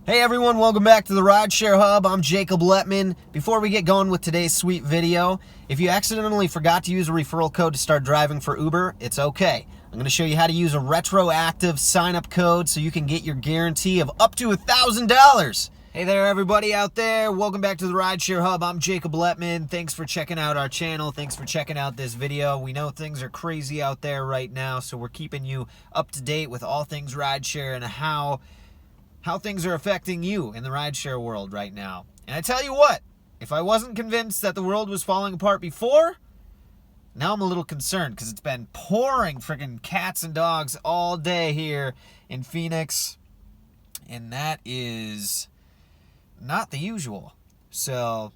Hey everyone, welcome back to the Rideshare Hub. I'm Jacob Letman. Before we get going with today's sweet video, if you accidentally forgot to use a referral code to start driving for Uber, it's okay. I'm going to show you how to use a retroactive sign-up code so you can get your guarantee of up to $1,000. Hey there everybody out there, welcome back to the Rideshare Hub. I'm Jacob Letman. Thanks for checking out our channel. Thanks for checking out this video. We know things are crazy out there right now, so we're keeping you up to date with all things rideshare and how things are affecting you in the rideshare world right now. And I tell you what, if I wasn't convinced that the world was falling apart before, now I'm a little concerned because it's been pouring freaking cats and dogs all day here in Phoenix, and that is not the usual. So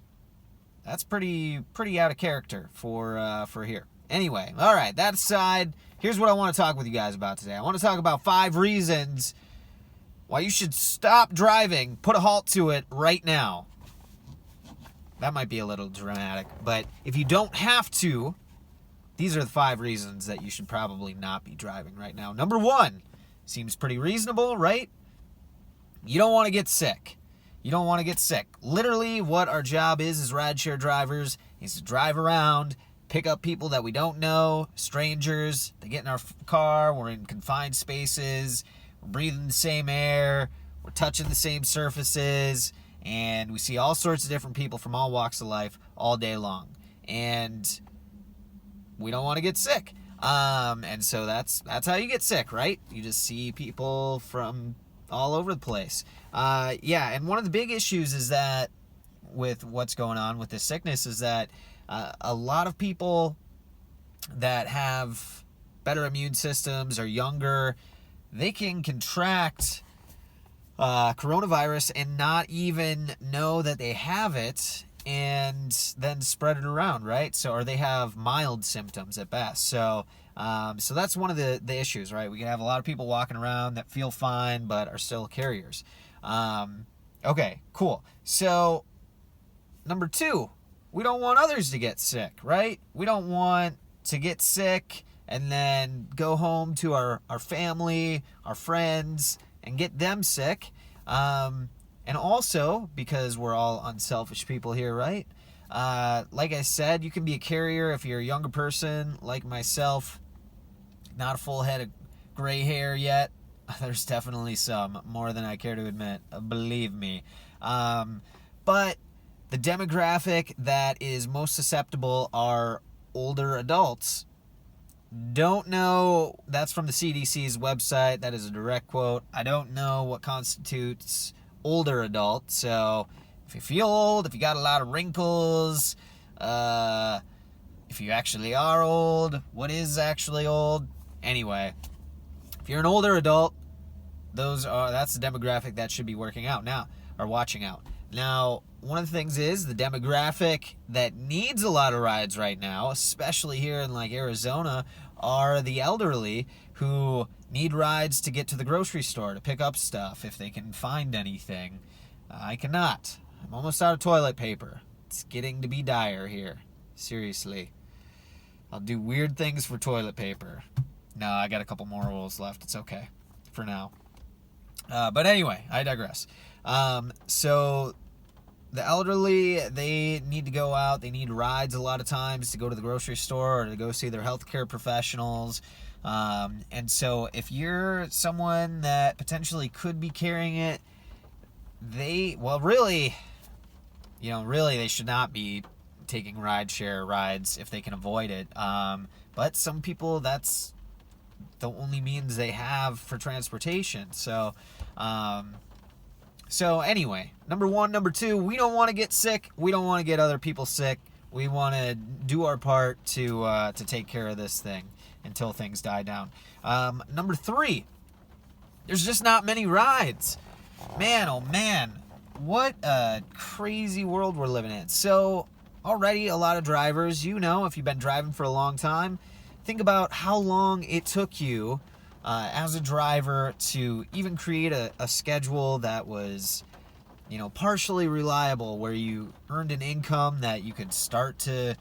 that's pretty out of character for here. Anyway, all right, that aside, here's what I want to talk with you guys about today. I want to talk about 5 reasons why you should stop driving, put a halt to it right now. That might be a little dramatic, but if you don't have to, these are the 5 reasons that you should probably not be driving right now. Number 1, seems pretty reasonable, right? You don't want to get sick. You don't want to get sick. Literally, what our job is as rideshare drivers is to drive around, pick up people that we don't know, strangers. They get in our car, we're in confined spaces, we're breathing the same air, we're touching the same surfaces, and we see all sorts of different people from all walks of life all day long. And we don't want to get sick. And so that's how you get sick, right? You just see people from all over the place. And one of the big issues is that with what's going on with this sickness is that a lot of people that have better immune systems or younger, they can contract coronavirus and not even know that they have it and then spread it around, right? So, or they have mild symptoms at best. So that's one of the issues, right? We can have a lot of people walking around that feel fine but are still carriers. Okay, cool. So, number 2, we don't want others to get sick, right? We don't want to get sick and then go home to our family, our friends, and get them sick. And also, because we're all unselfish people here, right? Like I said, you can be a carrier if you're a younger person like myself. Not a full head of gray hair yet. There's definitely some, more than I care to admit, believe me. But the demographic that is most susceptible are older adults. Don't know, that's from the CDC's website. That is a direct quote. I don't know what constitutes older adult. So if you feel old, if you got a lot of wrinkles, if you actually are old, what is actually old? Anyway, if you're an older adult, that's the demographic that should be working out now, or watching out. Now, one of the things is the demographic that needs a lot of rides right now, especially here in like Arizona, are the elderly who need rides to get to the grocery store to pick up stuff if they can find anything. I cannot. I'm almost out of toilet paper. It's getting to be dire here. Seriously. I'll do weird things for toilet paper. No, I got a couple more rolls left. It's okay for now. But anyway, I digress. So the elderly, they need to go out. They need rides a lot of times to go to the grocery store or to go see their healthcare professionals. And so if you're someone that potentially could be carrying it, they should not be taking rideshare rides if they can avoid it. But some people, that's the only means they have for transportation. So anyway, number 1, number 2, we don't want to get sick. We don't want to get other people sick. We want to do our part to take care of this thing until things die down. Number 3, there's just not many rides. Man, oh man, what a crazy world we're living in. So already a lot of drivers, if you've been driving for a long time, think about how long it took you as a driver to even create a schedule that was, partially reliable, where you earned an income that you could start to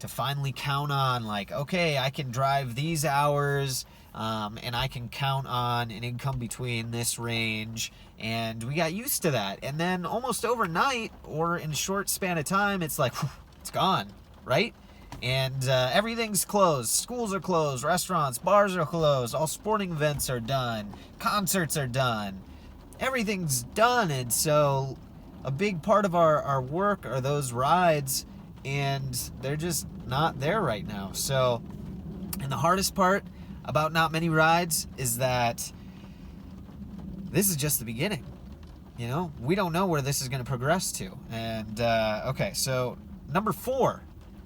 finally count on, like, okay, I can drive these hours, and I can count on an income between this range, and we got used to that. And then almost overnight, or in a short span of time, it's like, whew, it's gone, right? And everything's closed. Schools are closed, restaurants, bars are closed, all sporting events are done, concerts are done, everything's done. And so a big part of our work are those rides, and they're just not there right now. So, and the hardest part about not many rides is that this is just the beginning. You know, we don't know where this is going to progress to. And okay, so number 4,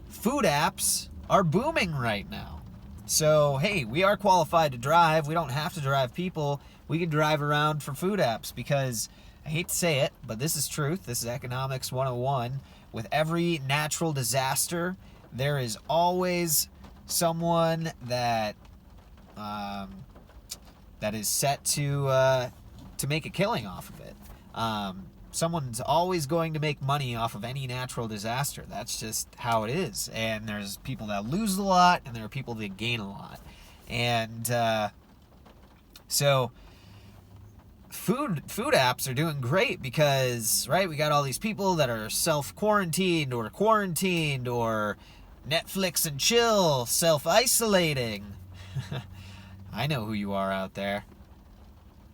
food apps are booming right now. So hey, we are qualified to drive. We don't have to drive people. We can drive around for food apps, because I hate to say it, but this is truth. This is economics 101. With every natural disaster, there is always someone that is set to make a killing off of it. Someone's always going to make money off of any natural disaster. That's just how it is. And there's people that lose a lot, and there are people that gain a lot. And so food apps are doing great because, right, we got all these people that are self-quarantined or quarantined or Netflix and chill, self-isolating. I know who you are out there,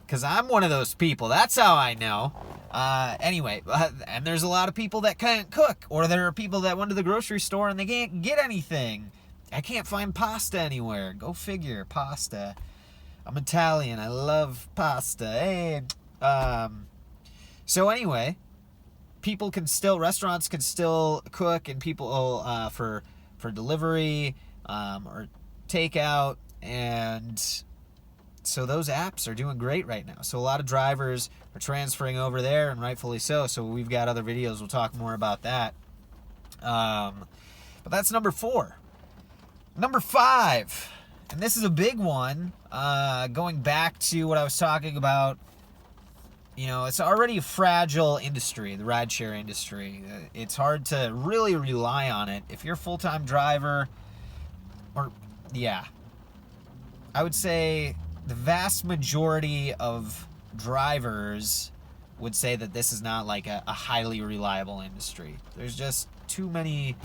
because I'm one of those people. That's how I know. Anyway, and there's a lot of people that can't cook, or there are people that went to the grocery store and they can't get anything. I can't find pasta anywhere. Go figure, pasta. I'm Italian. I love pasta. Hey. So anyway, restaurants can still cook, and people for delivery or takeout, and so those apps are doing great right now. So a lot of drivers are transferring over there, and rightfully so. So we've got other videos. We'll talk more about that. But that's number 4. Number 5, and this is a big one, going back to what I was talking about. You know, it's already a fragile industry, the rideshare industry. It's hard to really rely on it. If you're a full-time driver, I would say the vast majority of drivers would say that this is not like a highly reliable industry. There's just too many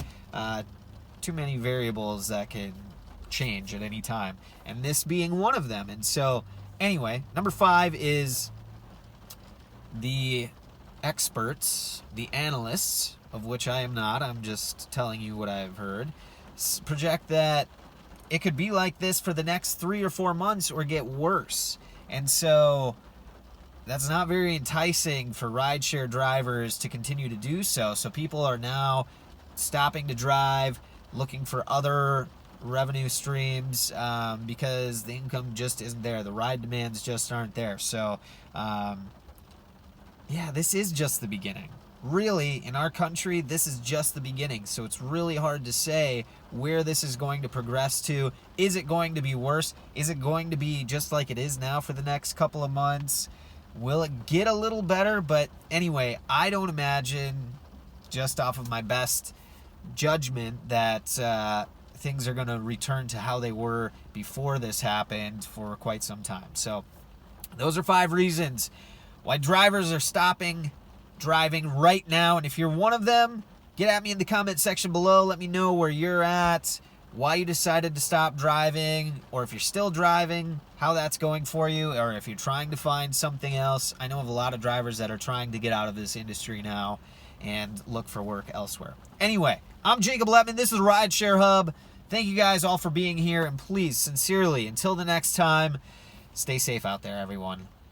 variables that can change at any time, and this being one of them. And so anyway, number 5 is the experts, the analysts, of which I am not, I'm just telling you what I've heard, project that it could be like this for the next 3 or 4 months or get worse. And so that's not very enticing for rideshare drivers to continue to do so. So people are now stopping to drive, looking for other revenue streams, because the income just isn't there. The ride demands just aren't there. So, this is just the beginning. Really, in our country, this is just the beginning. So it's really hard to say where this is going to progress to. Is it going to be worse? Is it going to be just like it is now for the next couple of months? Will it get a little better? But anyway, I don't imagine, just off of my best judgment, that things are going to return to how they were before this happened for quite some time. So those are 5 reasons why drivers are stopping driving right now. And if you're one of them, get at me in the comment section below. Let me know where you're at, why you decided to stop driving, or if you're still driving, how that's going for you, or if you're trying to find something else. I know of a lot of drivers that are trying to get out of this industry now and look for work elsewhere. Anyway, I'm Jacob Lettman. This is Rideshare Hub. Thank you guys all for being here, and please, sincerely, until the next time, stay safe out there, everyone.